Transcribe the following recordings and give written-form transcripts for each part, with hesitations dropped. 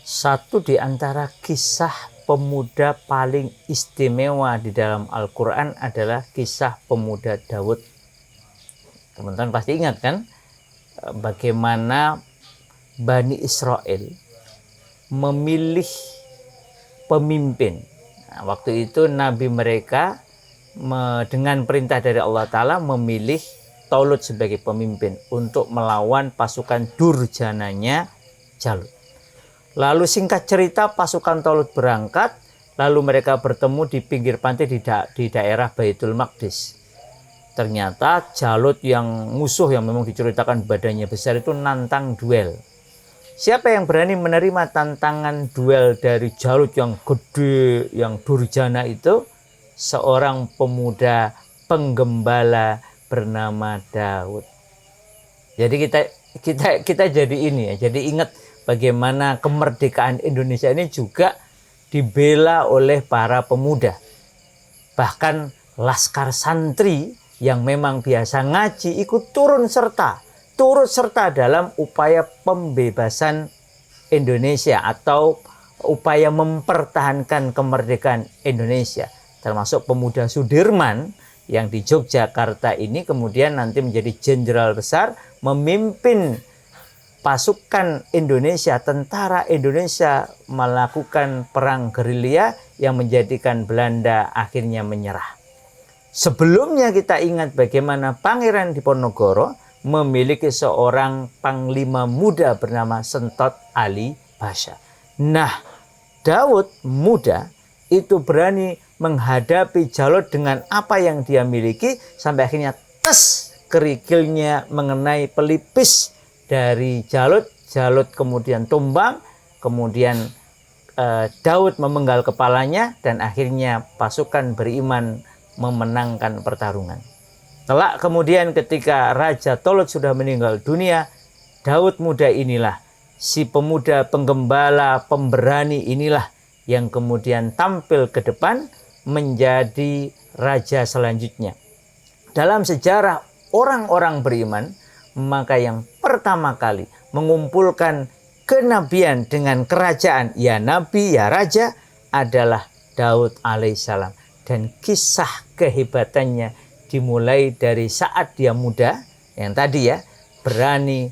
Satu di antara kisah pemuda paling istimewa di dalam Al-Quran adalah kisah pemuda Daud. Teman-teman pasti ingat kan bagaimana Bani Israel memilih pemimpin. Nah, waktu itu nabi mereka dengan perintah dari Allah Ta'ala memilih Talut sebagai pemimpin untuk melawan pasukan durjananya Jalut. Lalu singkat cerita pasukan Talut berangkat, lalu mereka bertemu di pinggir pantai di daerah Baitul Maqdis. Ternyata Jalut yang musuh yang memang diceritakan badannya besar itu nantang duel. Siapa yang berani menerima tantangan duel dari Jalut yang gede, yang durjana itu? Seorang pemuda penggembala bernama Daud. Jadi kita jadi ini ya, jadi ingat bagaimana kemerdekaan Indonesia ini juga dibela oleh para pemuda. Bahkan Laskar Santri yang memang biasa ngaji ikut turut serta dalam upaya pembebasan Indonesia atau upaya mempertahankan kemerdekaan Indonesia. Termasuk pemuda Sudirman yang di Yogyakarta ini kemudian nanti menjadi jenderal besar memimpin pasukan Indonesia, tentara Indonesia melakukan perang gerilya yang menjadikan Belanda akhirnya menyerah. Sebelumnya kita ingat bagaimana Pangeran Diponegoro memiliki seorang panglima muda bernama Sentot Ali Pasha. Nah, Daud muda itu berani menghadapi Jalut dengan apa yang dia miliki sampai akhirnya tes kerikilnya mengenai pelipis dari Jalut kemudian tumbang, kemudian Daud memenggal kepalanya dan akhirnya pasukan beriman memenangkan pertarungan. Kelak kemudian ketika Raja Talut sudah meninggal dunia, Daud muda inilah, si pemuda penggembala pemberani inilah yang kemudian tampil ke depan menjadi raja selanjutnya. Dalam sejarah orang-orang beriman, maka yang pertama kali mengumpulkan kenabian dengan kerajaan, ya nabi, ya raja, adalah Daud alaihissalam. Dan kisah kehebatannya dimulai dari saat dia muda, yang tadi ya, berani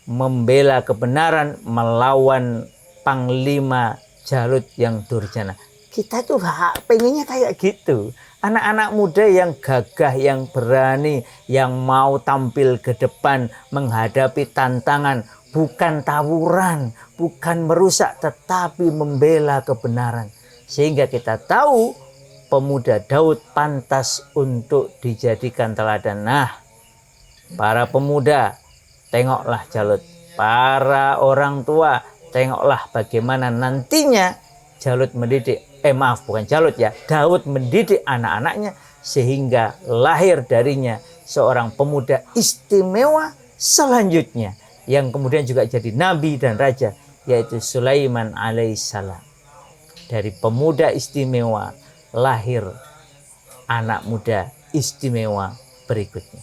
membela kebenaran melawan panglima Jalut yang durjana. Kita tuh pengennya kayak gitu. Anak-anak muda yang gagah, yang berani, yang mau tampil ke depan menghadapi tantangan. Bukan tawuran, bukan merusak, tetapi membela kebenaran. Sehingga kita tahu pemuda Daud pantas untuk dijadikan teladan. Nah, para pemuda, tengoklah Jalut. Para orang tua, tengoklah bagaimana nantinya Daud mendidik Daud mendidik anak-anaknya sehingga lahir darinya seorang pemuda istimewa selanjutnya yang kemudian juga jadi nabi dan raja, yaitu Sulaiman alaihissalam. Dari pemuda istimewa lahir anak muda istimewa berikutnya.